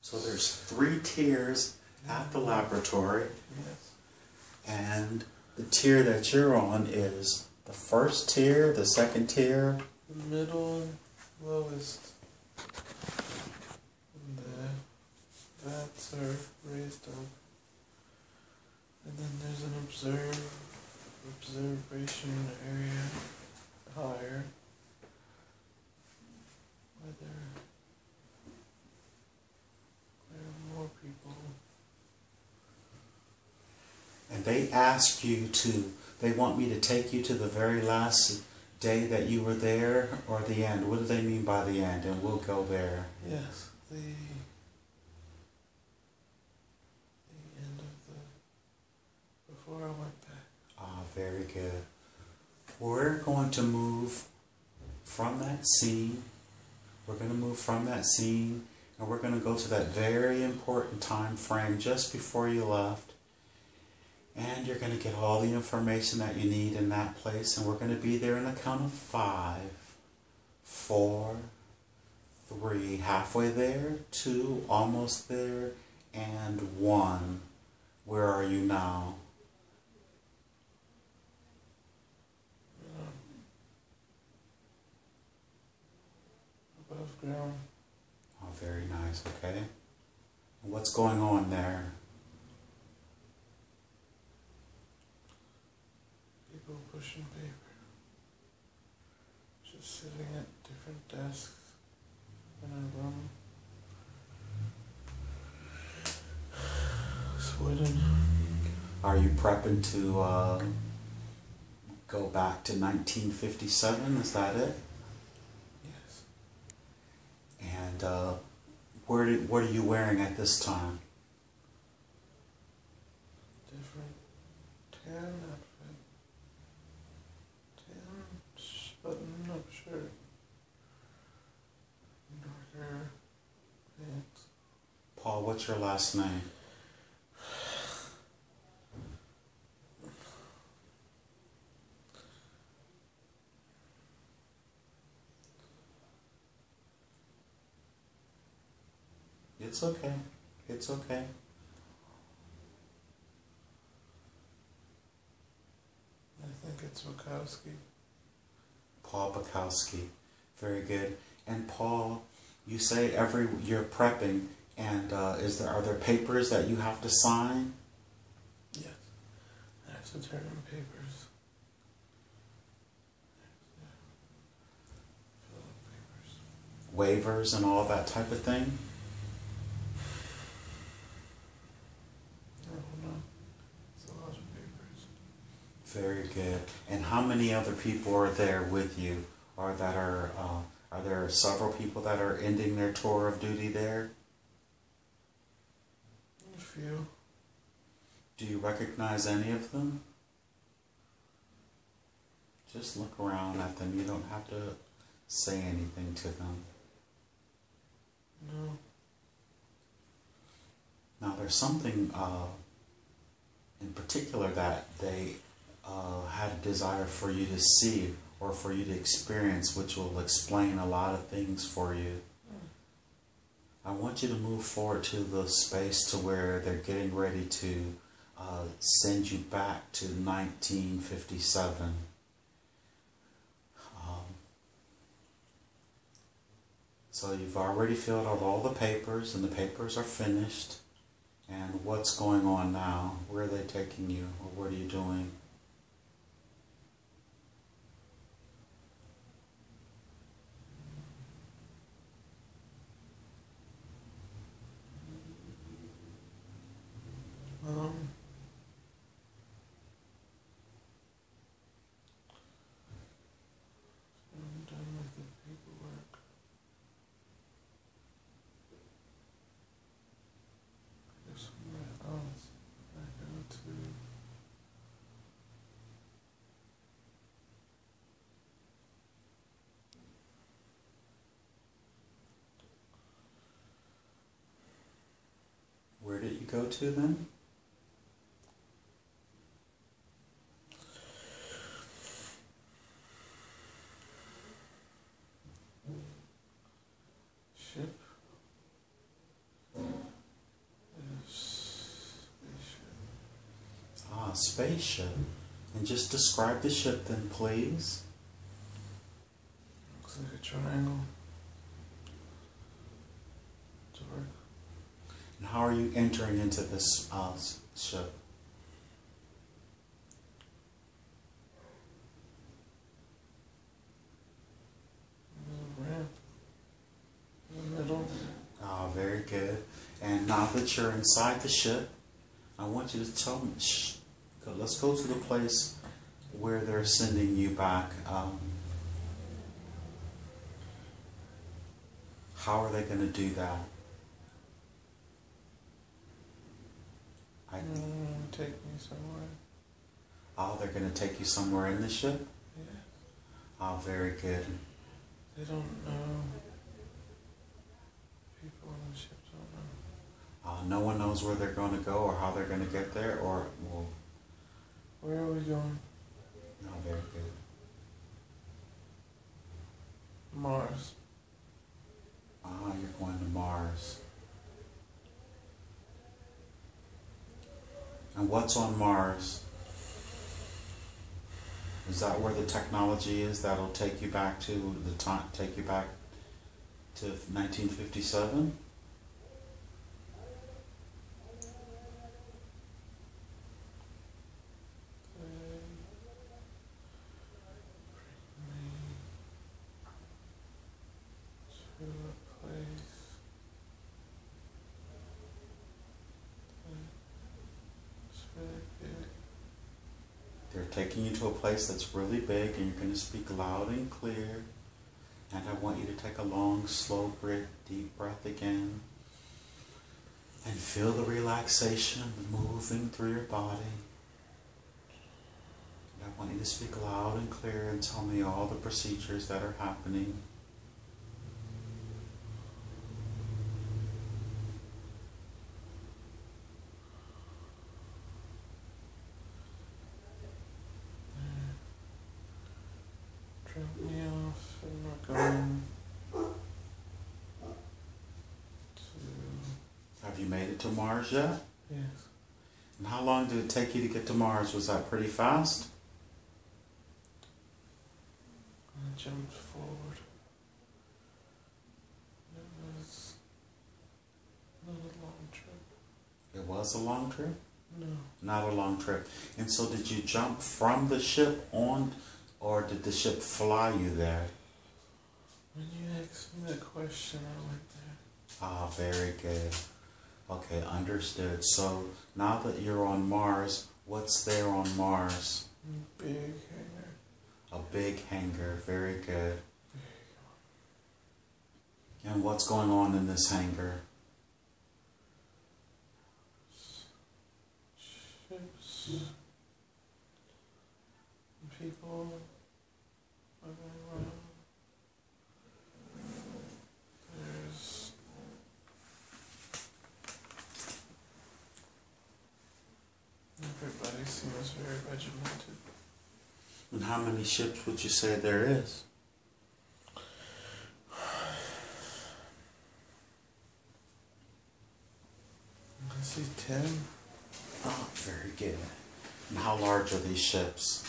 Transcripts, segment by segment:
So there's 3 tiers at the laboratory. Yes. And the tier that you're on is the first tier, the second tier? The middle and lowest. And the vats are raised up. And then there's an observation area higher. Where there are more people. And they ask you to, they want me to take you to the very last day that you were there, or the end? What do they mean by the end? And we'll go there. Yes, the end of the, before I went back. Ah, very good. We're going to move from that scene. We're going to move from that scene, and we're going to go to that very important time frame just before you left. And you're going to get all the information that you need in that place, and we're going to be there in a count of 5, 4, 3, halfway there, 2, almost there, and 1. Where are you now? Above ground. Oh, very nice, okay. And what's going on there? People pushing paper. Just sitting at different desks in a room. Sweden. Are you prepping to go back to 1957? Is that it? Yes. And what are you wearing at this time? Different tan outfit. Tan button-up shirt. Darker pants. Paul, what's your last name? It's okay. It's okay. I think it's Wachowski. Paul Bukowski. Very good. And Paul, you say you're prepping, and are there papers that you have to sign? Yes. I have to turn in papers. Fill out papers. Waivers and all that type of thing? Very good. And how many other people are there with you? Are there several people that are ending their tour of duty there? A few. Do you recognize any of them? Just look around at them. You don't have to say anything to them. No. Now there's something in particular that they had a desire for you to see or for you to experience, which will explain a lot of things for you. I want you to move forward to the space to where they're getting ready to send you back to 1957. So you've already filled out all the papers, and the papers are finished. And what's going on now? Where are they taking you, or what are you doing? I'm done with the paperwork. There's somewhere else I go to. Where did you go to then? Ship. spaceship. And just describe the ship then, please. Looks like a triangle. Dark. And how are you entering into this ship? There's a ramp in the middle. Ah, very good. And now that you're inside the ship, I want you to tell me, let's go to the place where they're sending you back. How are they going to do that? Take me somewhere. Oh, they're going to take you somewhere in the ship? Yeah. Oh, very good. They don't know. People on the ship don't know. No one knows where they're going to go or how they're going to get there, or, well... Where are we going? No, very good. Mars. Ah, you're going to Mars. And what's on Mars? Is that where the technology is that'll take you back to the time, take you back to 1957? They're taking you to a place that's really big, and you're going to speak loud and clear. And I want you to take a long, slow, deep breath again. And feel the relaxation moving through your body. And I want you to speak loud and clear and tell me all the procedures that are happening. Drop me off and we're going to... Have you made it to Mars yet? Yes. And how long did it take you to get to Mars? Was that pretty fast? I jumped forward. It was not a long trip. It was a long trip? No. Not a long trip. And so did you jump from the ship on, or did the ship fly you there? When you asked me that question, I went there. Ah, very good. Okay, understood. So now that you're on Mars, what's there on Mars? Big hangar. A big hangar, very good. And what's going on in this hangar? Ships. People. Moving around. There's... Everybody seems very regimented. And how many ships would you say there is? I see 10. Oh, very good. And how large are these ships?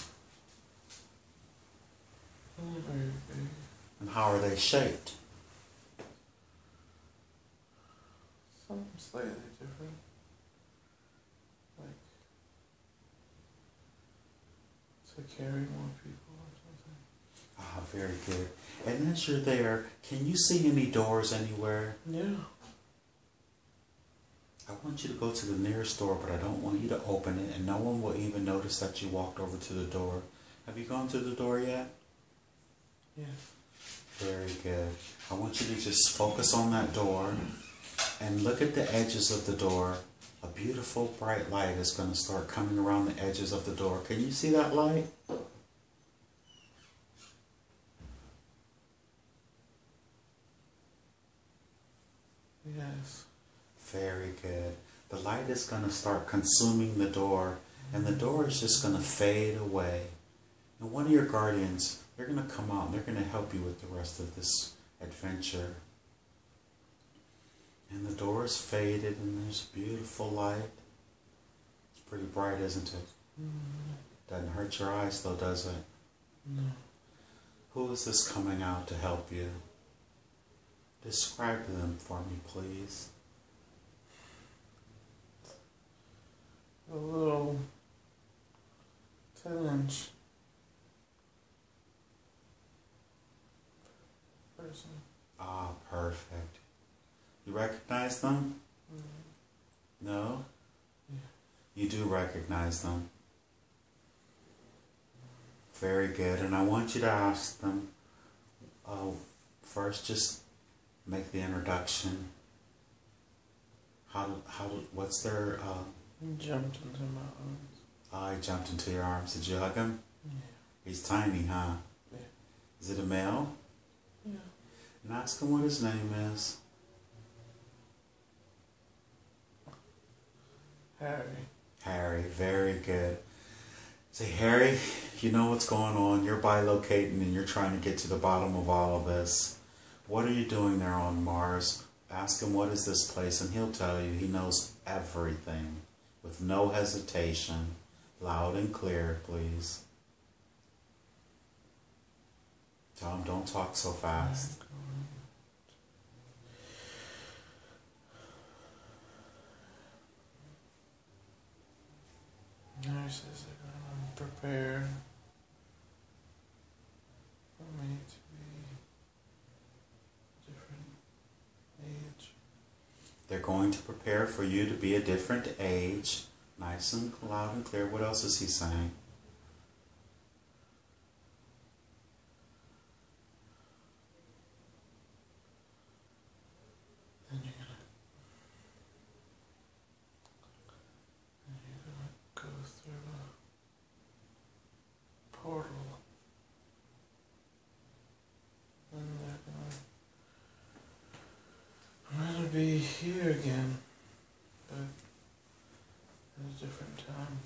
Not very big. And how are they shaped? Some slightly different. Like to carry more people or something. Ah, very good. And as you're there, can you see any doors anywhere? Yeah. I want you to go to the nearest door, but I don't want you to open it, and no one will even notice that you walked over to the door. Have you gone to the door yet? Yeah. Very good. I want you to just focus on that door and look at the edges of the door. A beautiful bright light is going to start coming around the edges of the door. Can you see that light? Yes. Very good. The light is going to start consuming the door, and the door is just going to fade away. And one of your guardians, they're going to come out and they're going to help you with the rest of this adventure. And the door is faded and there's beautiful light. It's pretty bright, isn't it? Doesn't hurt your eyes though, does it? No. Who is this coming out to help you? Describe them for me, please. A little 10-inch person. Ah, perfect. You recognize them? No? Yeah. You do recognize them. Very good. And I want you to ask them, first just make the introduction. What's their, He jumped into my arms. he jumped into your arms. Did you hug him? Yeah. He's tiny, huh? Yeah. Is it a male? Yeah. And ask him what his name is. Harry. Harry, very good. Say, Harry, you know what's going on. You're bilocating and you're trying to get to the bottom of all of this. What are you doing there on Mars? Ask him what is this place and he'll tell you. He knows everything with no hesitation. Loud and clear, please. Tell him don't talk so fast. Nurses are going to prepare for me to be a different age. They're going to prepare for you to be a different age. Nice and loud and clear. What else is he saying? Then you're gonna go through a portal, and I'm gonna be here again, but at a different time.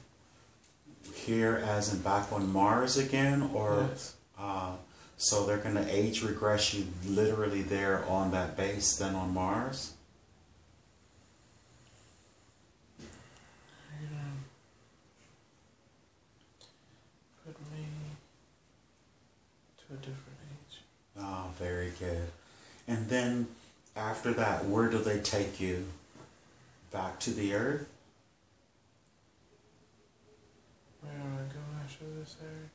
Here as in back on Mars again? Or Yes. so they're going to age regress you literally there on that base then on Mars? You're gonna put me to a different age. Ah, very good. And then after that, where do they take you? Back to the Earth? Where do I go after this, Harry?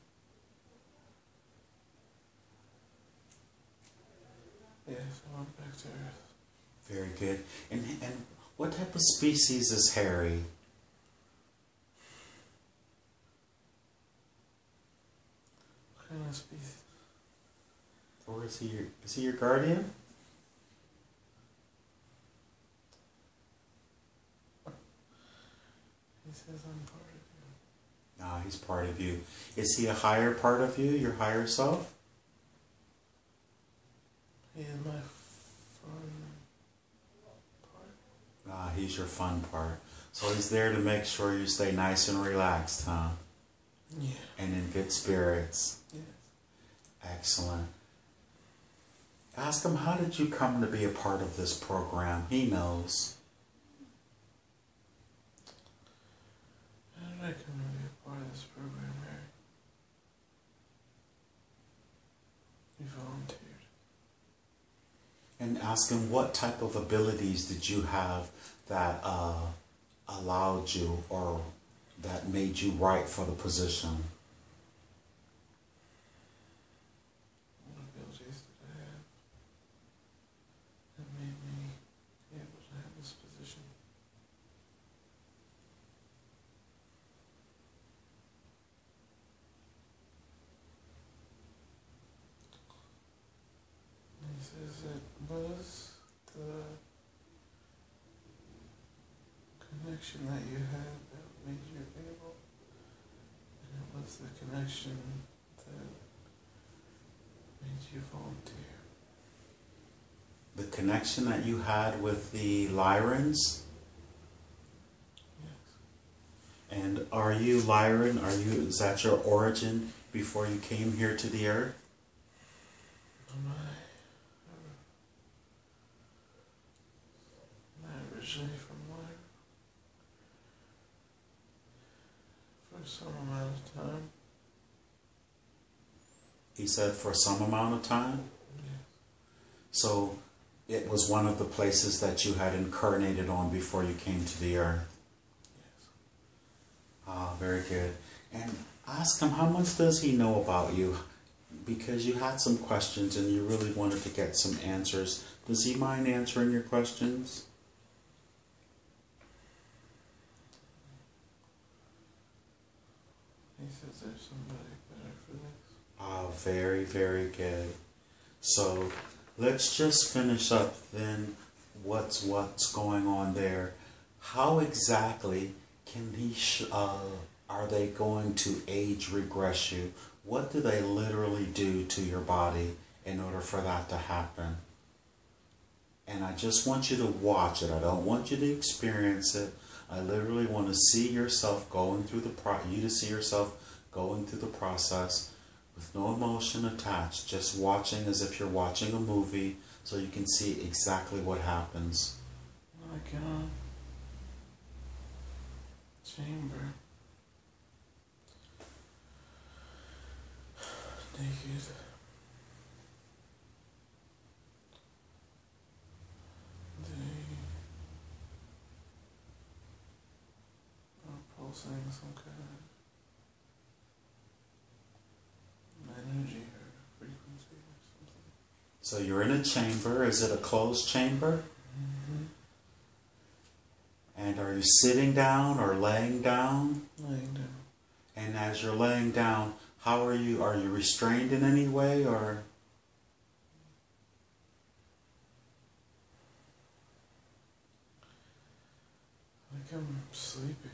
Yes, I went back to Earth. Very good. And what type of species is Harry? What kind of species? Or is he your guardian? He says I'm part of you. Ah, he's part of you. Is he a higher part of you, your higher self? He is my fun part. Ah, he's your fun part. So he's there to make sure you stay nice and relaxed, huh? Yeah. And in good spirits. Yes. Excellent. Ask him, how did you come to be a part of this program? He knows. How did I come to be a part of this program, Harry? You volunteered. And ask him, what type of abilities did you have that allowed you or that made you right for the position? What abilities did I have that made me able to have this position? He says it was the connection that you had that made you able, and it was the connection that made you volunteer. The connection that you had with the Lyrans? Yes. And are you Lyran? Is that your origin before you came here to the Earth? Am I originally from Lyra? For some amount of time. He said for some amount of time? Yes. So it was one of the places that you had incarnated on before you came to the earth? Yes. Ah, very good. And ask him, how much does he know about you? Because you had some questions and you really wanted to get some answers. Does he mind answering your questions? He says there's somebody better for this. Ah, very, very good. So let's just finish up then what's going on there. How exactly can are they going to age regress you? What do they literally do to your body in order for that to happen? And I just want you to watch it. I don't want you to experience it. I literally want to see yourself going through see yourself going through the process with no emotion attached, just watching as if you're watching a movie so you can see exactly what happens. Like chamber. Naked. They are pulsing some kind of energy or frequency or something. So you're in a chamber. Is it a closed chamber? Mm-hmm. And are you sitting down or laying down? Laying down. And as you're laying down, how are you? Are you restrained in any way, or? Like I'm sleeping.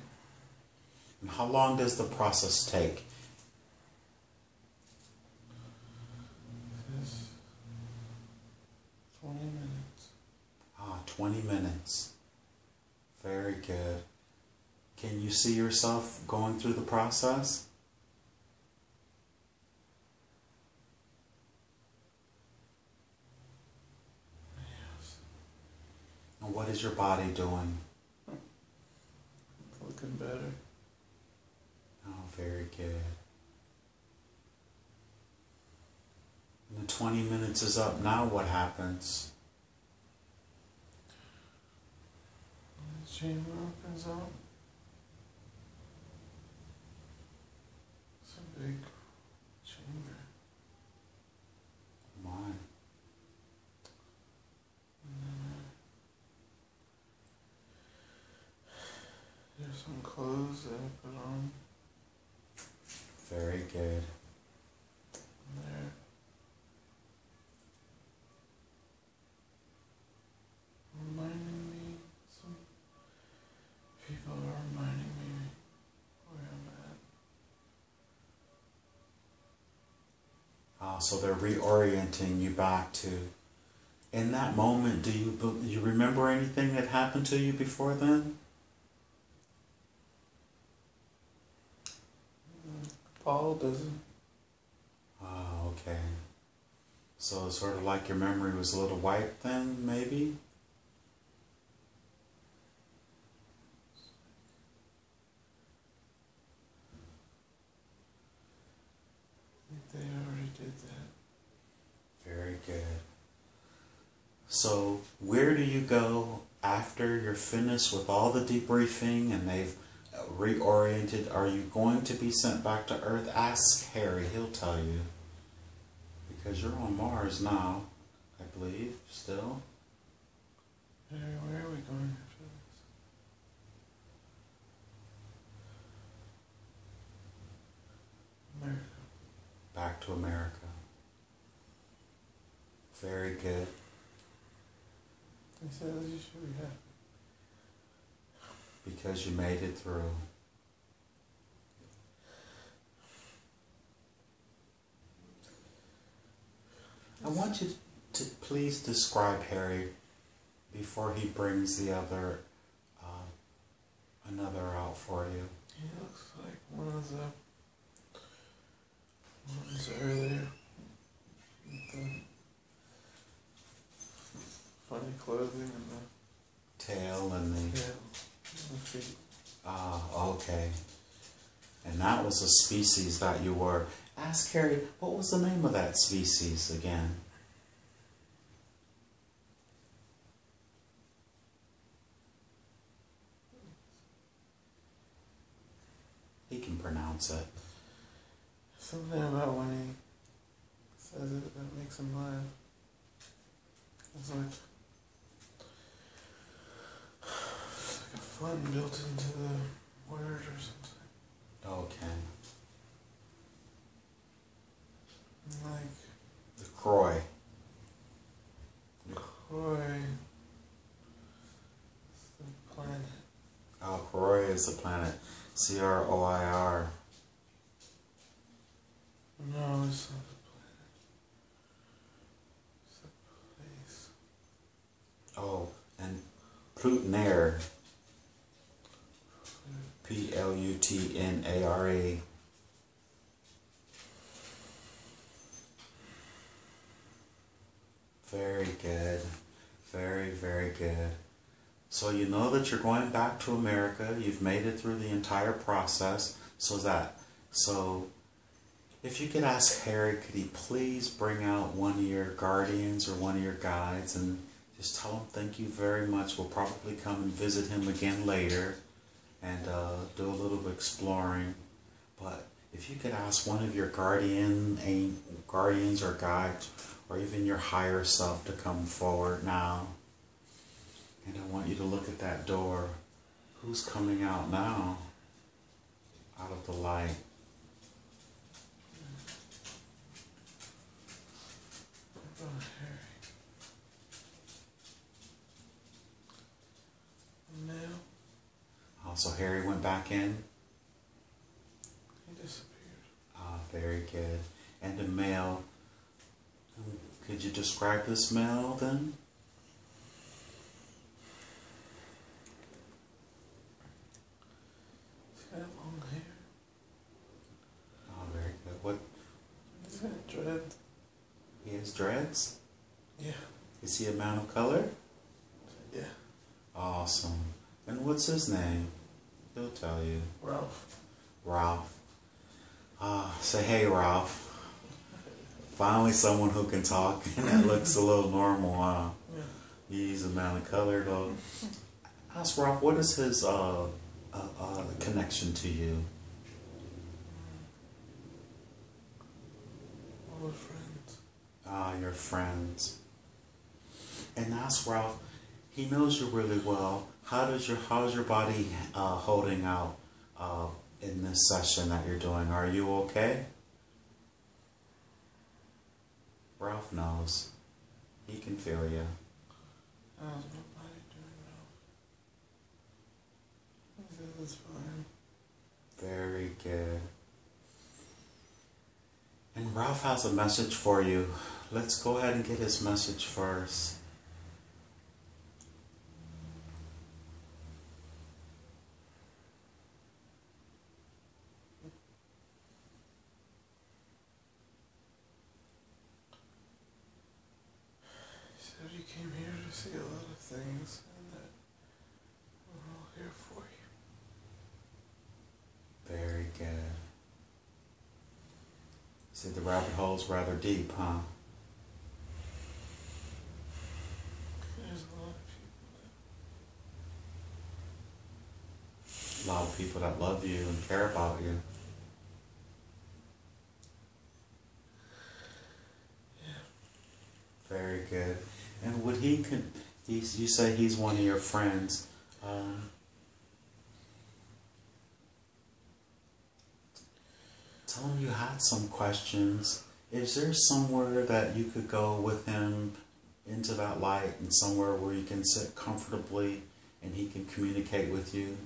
And how long does the process take? This 20 minutes. Ah, 20 minutes. Very good. Can you see yourself going through the process? Yes. And what is your body doing? Looking better. Oh, very good. And the 20 minutes is up. Now what happens? The chamber opens up. It's a big chamber. My. And then there's some clothes that I put on. Very good. And they're reminding me, some people are reminding me where I'm at. So they're reorienting you back to. In that moment, do you remember anything that happened to you before then? Paul doesn't. Oh, okay. So it's sort of like your memory was a little wiped then, maybe? I think they already did that. Very good. So where do you go after you're finished with all the debriefing and they've reoriented? Are you going to be sent back to Earth? Ask Harry, he'll tell you. Because you're on Mars now, I believe, still. Harry, where are we going after this? America. Back to America. Very good. He says you should be happy. Because you made it through. I want you to please describe Harry before he brings the other, another out for you. He looks like one of the ones earlier. With the funny clothing and the Tail and the... tail and the feet. Ah, okay. And that was a species that you were. Ask Harry, what was the name of that species again? He can pronounce it. Something about when he says it that makes him laugh. It's like a fun built into the word or something. Okay. Like The Croy. Croy is the planet. Oh, Croy is the planet. Croir. No, it's not the planet. It's the place. Oh, and Plutnare. Plutnare. Very good. Very, very good. So you know that you're going back to America. You've made it through the entire process. So if you could ask Harry, could he please bring out one of your guardians or one of your guides and just tell him thank you very much. We'll probably come and visit him again later and do a little exploring. But if you could ask one of your guardians or guides, or even your higher self, to come forward now. And I want you to look at that door. Who's coming out now? Out of the light. Oh, Harry. Now? Oh, so Harry went back in? He disappeared. Ah, very good. And the male. Could you describe this male then? He's got long hair. Oh, very good. What? He's got dreads. He has dreads? Yeah. Is he a man of color? Yeah. Awesome. And what's his name? He'll tell you. Ralph. Ralph. Say hey, Ralph. Finally someone who can talk and that looks a little normal, huh? Yeah. He's a man of color, though. Ask Ralph, what is his connection to you? All we're friends. Ah, your friends. And ask Ralph, he knows you really well. How's your body holding out in this session that you're doing? Are you okay? Ralph knows. He can feel you. How's my body doing now? He says it's fine. Very good. And Ralph has a message for you. Let's go ahead and get his message first. He said you came here to see a lot of things and that we're all here for you. Very good. See, the rabbit hole's rather deep, huh? There's A lot of people that love you and care about you. Yeah. Very good. And would you say he's one of your friends. Tell him you had some questions. Is there somewhere that you could go with him into that light and somewhere where you can sit comfortably and he can communicate with you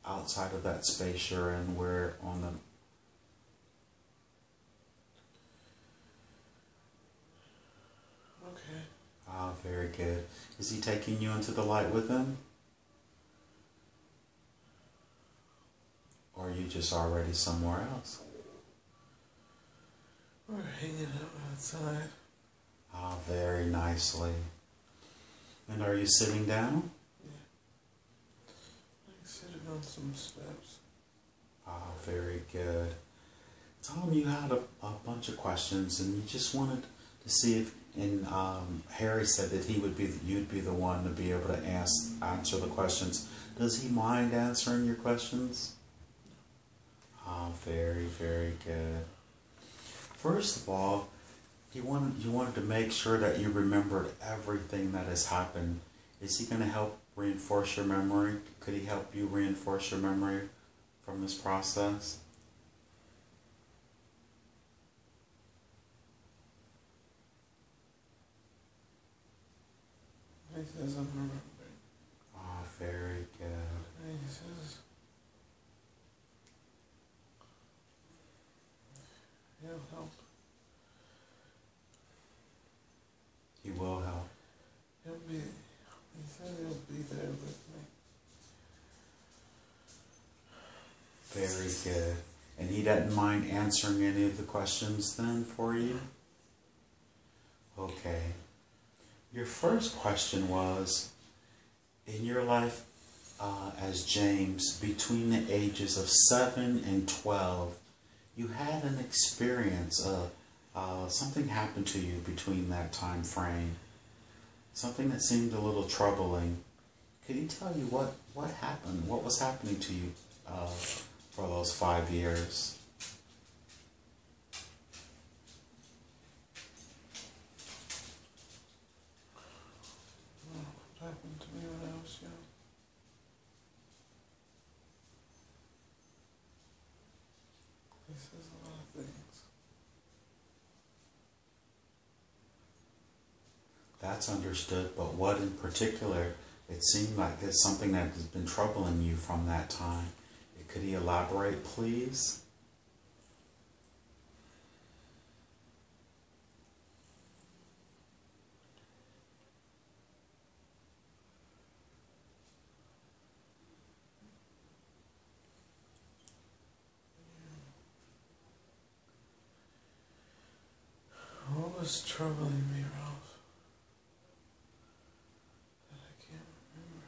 outside of that space you're in, where on the... Okay. Ah, very good. Is he taking you into the light with him? Or are you just already somewhere else? We're hanging out outside. Ah, very nicely. And are you sitting down? Yeah. Like sitting on some steps. Very good. Tell him you had a bunch of questions and you just wanted to see if, and Harry said that you'd be the one to be able to answer the questions. Does he mind answering your questions? Very, very good. First of all, you wanted to make sure that you remembered everything that has happened. Is he going to help reinforce your memory? Could he help you reinforce your memory from this process? He says I'm remembering. Very good. He says he'll help. He will help. He said he'll be there with me. Very good. And he doesn't mind answering any of the questions then for you? Okay. Your first question was, in your life as James, between the ages of 7 and 12, you had an experience of something happened to you between that time frame. Something that seemed a little troubling. Could he tell you what happened? What was happening to you for those 5 years? What happened to me when I was young? He says a lot of things. That's understood, but what in particular? It seemed like there's something that has been troubling you from that time. Could he elaborate, please? What was troubling me, Ralph? That I can't remember.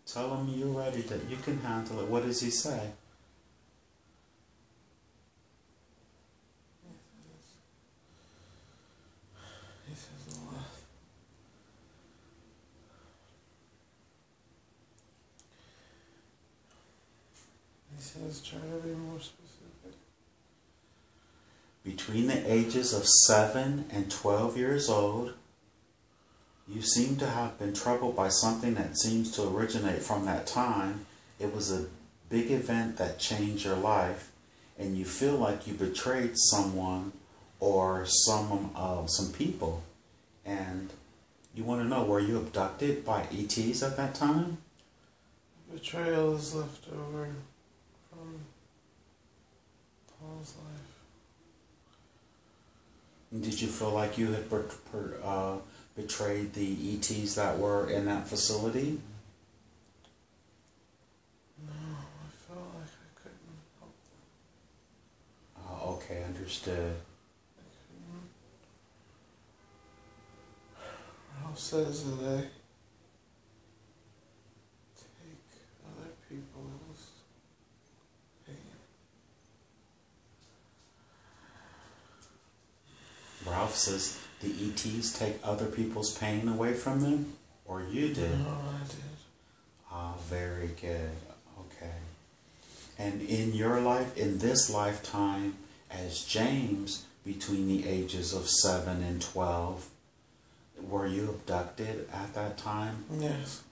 Tell him you're ready, that you can handle it. What does he say? He says a lot. He says try to be more specific. Between the ages of 7 and 12 years old, you seem to have been troubled by something that seems to originate from that time. It was a big event that changed your life, and you feel like you betrayed someone or some people. And you want to know, were you abducted by ETs at that time? Betrayal is left over from Paul's life. And did you feel like you had betrayed the ETs that were in that facility? No, I felt like I couldn't help them. Okay, understood. Ralph says that I take other people's pain. Ralph says the ETs take other people's pain away from them? Or you did? No, I did. Very good. Okay. And in your life, in this lifetime, as James, between the ages of 7 and 12, were you abducted at that time? Yes.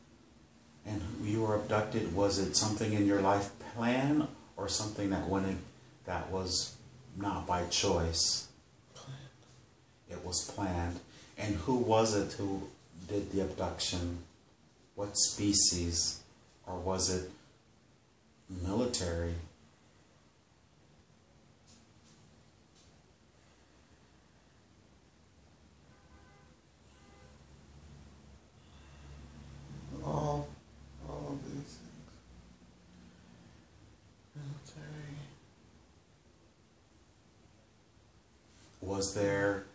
And you were abducted, was it something in your life plan or something that was not by choice? Planned. It was planned. And who was it who did the abduction? What species? Or was it military? All of these things. Military. Was there